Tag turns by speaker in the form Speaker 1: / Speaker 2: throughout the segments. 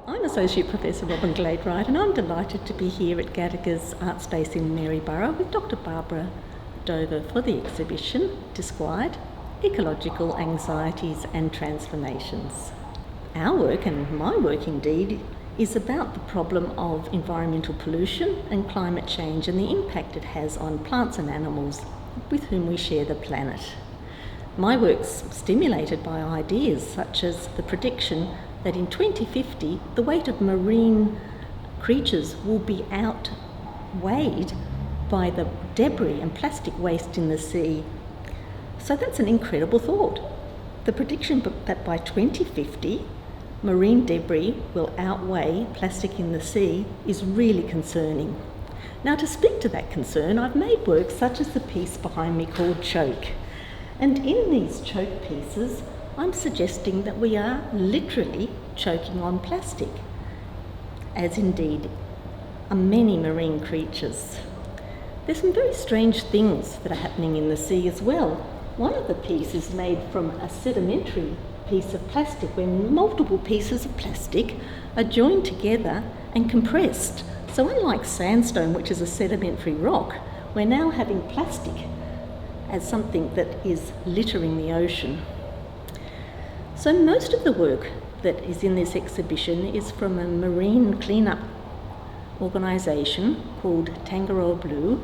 Speaker 1: I'm Associate Professor Robyn Glade-Wright, and I'm delighted to be here at Gattaca's art space in Maryborough with Dr. Barbara Dover for the exhibition Disquiet, Ecological Anxieties and Transformations. Our work, and my work indeed, is about the problem of environmental pollution and climate change and the impact it has on plants and animals with whom we share the planet. My work's stimulated by ideas such as the prediction that in 2050 the weight of marine creatures will be outweighed by the debris and plastic waste in the sea. So that's an incredible thought. The prediction that by 2050 marine debris will outweigh plastic in the sea is really concerning. Now, to speak to that concern, I've made work such as the piece behind me called Choke. And in these choke pieces, I'm suggesting that we are literally choking on plastic, as indeed are many marine creatures. There's some very strange things that are happening in the sea as well. One of the pieces is made from a sedimentary piece of plastic where multiple pieces of plastic are joined together and compressed. So unlike sandstone, which is a sedimentary rock, we're now having plastic as something that is littering the ocean. So most of the work that is in this exhibition is from a marine cleanup organisation called Tangaroa Blue,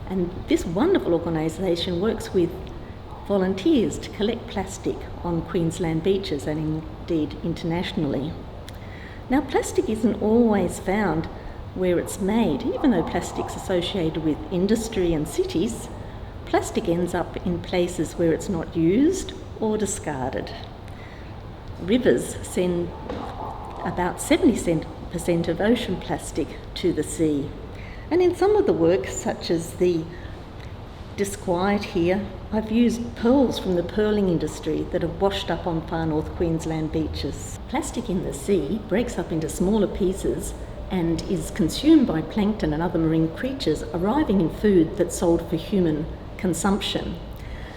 Speaker 1: and this wonderful organisation works with volunteers to collect plastic on Queensland beaches and indeed internationally. Now, plastic isn't always found where it's made. Even though plastic's associated with industry and cities, plastic ends up in places where it's not used or discarded. Rivers send about 70% of ocean plastic to the sea. And in some of the work, such as the Disquiet here, I've used pearls from the pearling industry that have washed up on far north Queensland beaches. Plastic in the sea breaks up into smaller pieces and is consumed by plankton and other marine creatures, arriving in food that's sold for human consumption.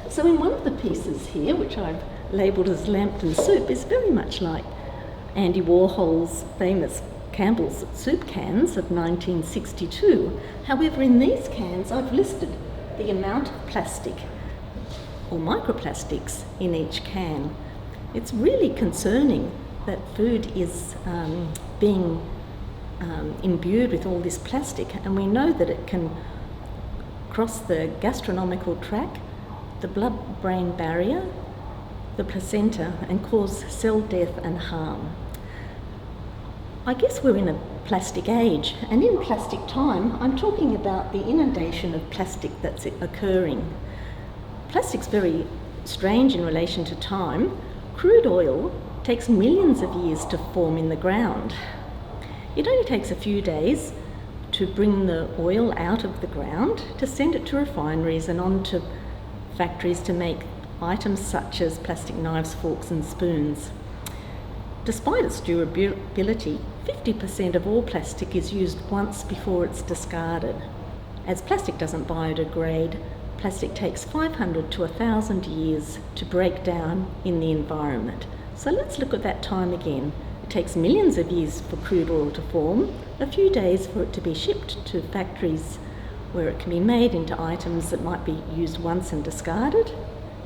Speaker 1: So in one of the pieces here, which I've labelled as Lambton Soup, is very much like Andy Warhol's famous Campbell's soup cans of 1962. However, in these cans I've listed the amount of plastic or microplastics in each can. It's really concerning that food is being imbued with all this plastic, and we know that it can cross the gastronomical tract, the blood-brain barrier, the placenta, and cause cell death and harm. I guess we're in a plastic age, and in plastic time, I'm talking about the inundation of plastic that's occurring. Plastic's very strange in relation to time. Crude oil takes millions of years to form in the ground. It only takes a few days to bring the oil out of the ground, to send it to refineries and on to factories to make items such as plastic knives, forks and spoons. Despite its durability, 50% of all plastic is used once before it's discarded. As plastic doesn't biodegrade, plastic takes 500 to 1,000 years to break down in the environment. So let's look at that time again. It takes millions of years for crude oil to form, a few days for it to be shipped to factories where it can be made into items that might be used once and discarded,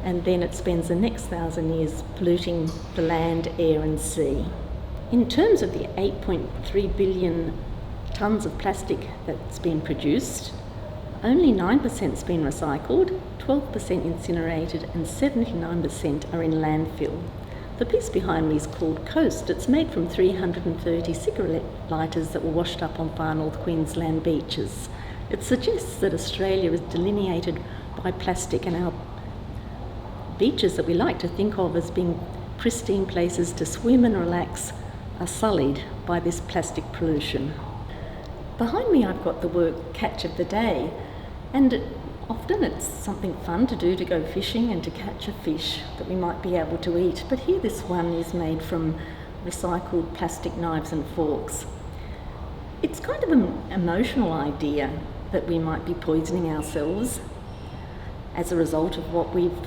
Speaker 1: and then it spends the next 1,000 years polluting the land, air and sea. In terms of the 8.3 billion tonnes of plastic that's been produced, only 9% has been recycled, 12% incinerated and 79% are in landfill. The piece behind me is called Coast. It's made from 330 cigarette lighters that were washed up on far north Queensland beaches. It suggests that Australia is delineated by plastic, and our beaches that we like to think of as being pristine places to swim and relax are sullied by this plastic pollution. Behind me I've got the work Catch of the Day, and often it's something fun to do, to go fishing and to catch a fish that we might be able to eat, but here this one is made from recycled plastic knives and forks. It's kind of an emotional idea that we might be poisoning ourselves as a result of what we've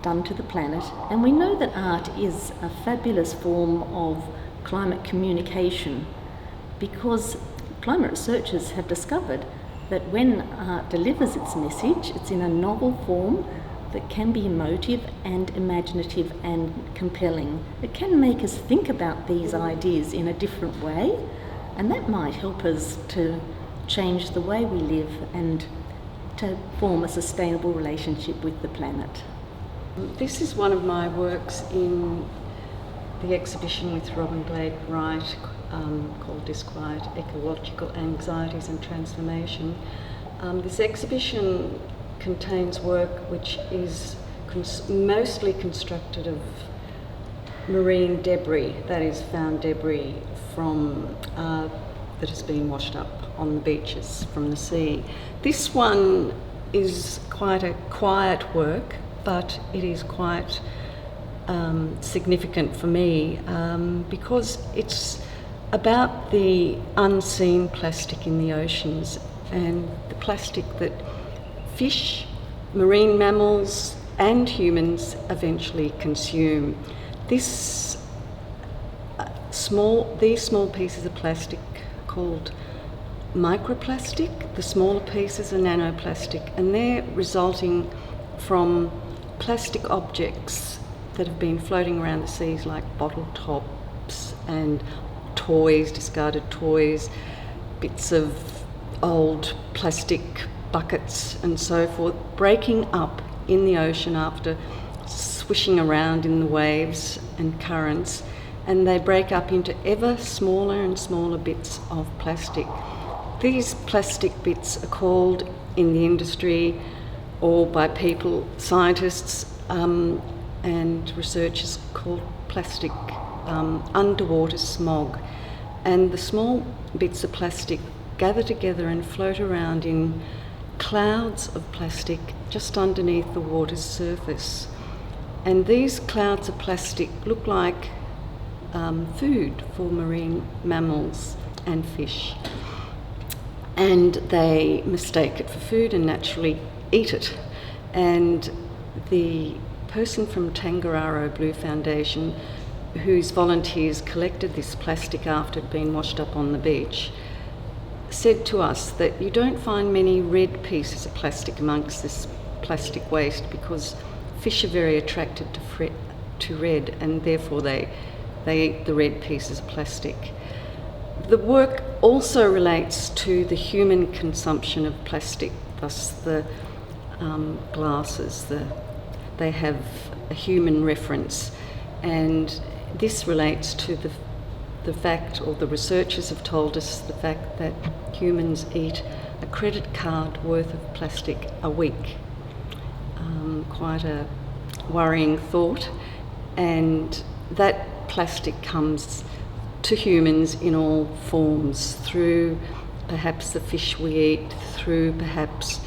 Speaker 1: done to the planet, and we know that art is a fabulous form of climate communication, because climate researchers have discovered that when art delivers its message, it's in a novel form that can be emotive and imaginative and compelling. It can make us think about these ideas in a different way, and that might help us to change the way we live and to form a sustainable relationship with the planet.
Speaker 2: This is one of my works in the exhibition with Robyn Glade-Wright called Disquiet, Ecological Anxieties and Transformations. This exhibition contains work which is mostly constructed of marine debris, that is found debris from that has been washed up on the beaches from the sea. This one is quite a quiet work, but it is quite significant for me because it's about the unseen plastic in the oceans and the plastic that fish, marine mammals and humans eventually consume. These small pieces of plastic called microplastic, the smaller pieces are nanoplastic, and they're resulting from plastic objects that have been floating around the seas, like bottle tops and toys, discarded toys, bits of old plastic buckets and so forth, breaking up in the ocean after swishing around in the waves and currents, and they break up into ever smaller and smaller bits of plastic. These plastic bits are called in the industry or by people, scientists and researchers, called plastic underwater smog. And the small bits of plastic gather together and float around in clouds of plastic just underneath the water's surface. And these clouds of plastic look like food for marine mammals and fish. And they mistake it for food and naturally eat it. And the person from Tangararo Blue Foundation, whose volunteers collected this plastic after it had been washed up on the beach, said to us that you don't find many red pieces of plastic amongst this plastic waste because fish are very attracted to red, and therefore they eat the red pieces of plastic. The work also relates to the human consumption of plastic, thus the glasses, they have a human reference, and this relates to the fact, or the researchers have told us, the fact that humans eat a credit card worth of plastic a week. Quite a worrying thought, and that plastic comes to humans in all forms, through perhaps the fish we eat, through perhaps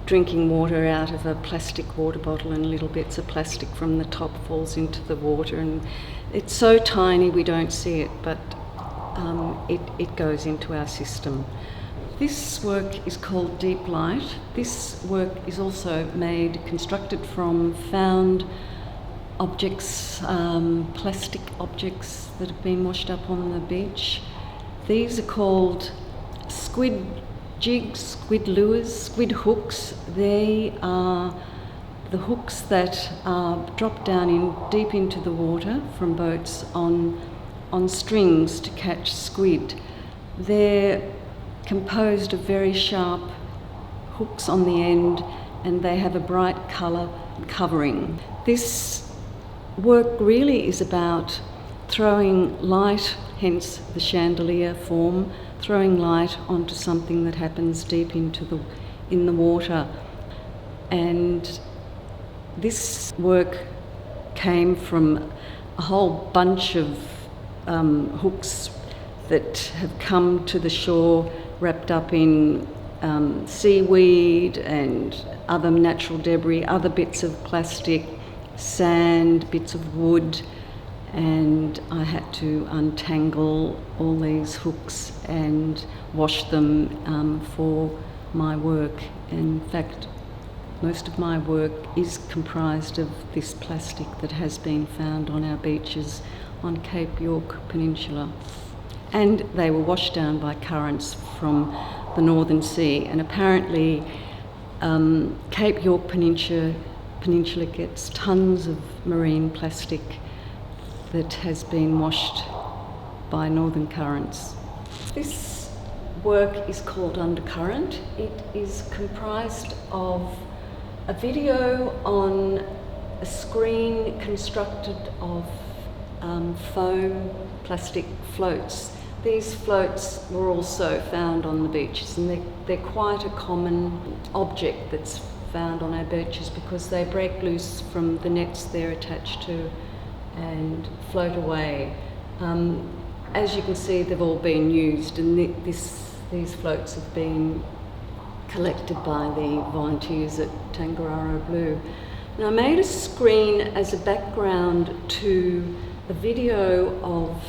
Speaker 2: drinking water out of a plastic water bottle and little bits of plastic from the top falls into the water, and it's so tiny we don't see it, but it goes into our system. This work is called Deep Light. This work is also constructed from found objects, plastic objects that have been washed up on the beach. These are called squid jigs, squid lures, squid hooks. They are the hooks that are dropped down deep into the water from boats on strings to catch squid. They're composed of very sharp hooks on the end, and they have a bright colour covering. This work really is about throwing light, hence the chandelier form, throwing light onto something that happens deep in the water. And this work came from a whole bunch of hooks that have come to the shore wrapped up in seaweed and other natural debris, other bits of plastic, sand, bits of wood, and I had to untangle all these hooks and wash them for my work. In fact, Most of my work is comprised of this plastic that has been found on our beaches on Cape York Peninsula. And they were washed down by currents from the Northern Sea. And apparently Cape York Peninsula gets tons of marine plastic that has been washed by northern currents. This work is called Undercurrent. It is comprised of a video on a screen constructed of foam plastic floats. These floats were also found on the beaches, and they're quite a common object that's found on our beaches because they break loose from the nets they're attached to and float away. As you can see, they've all been used, and these floats have been collected by the volunteers at Tangararo Blue. And I made a screen as a background to a video of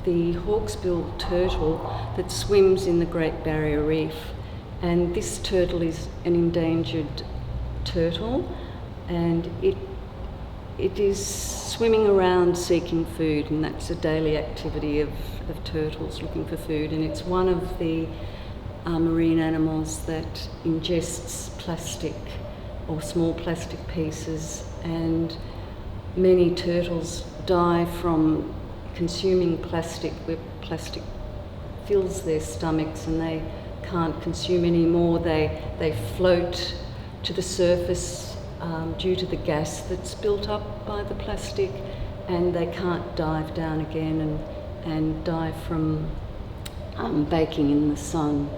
Speaker 2: the hawksbill turtle that swims in the Great Barrier Reef. And this turtle is an endangered turtle, and it is swimming around seeking food, and that's a daily activity of turtles looking for food. And it's one of the marine animals that ingests plastic or small plastic pieces, and many turtles die from consuming plastic, where plastic fills their stomachs and they can't consume any more. They float to the surface due to the gas that's built up by the plastic, and they can't dive down again and die from baking in the sun.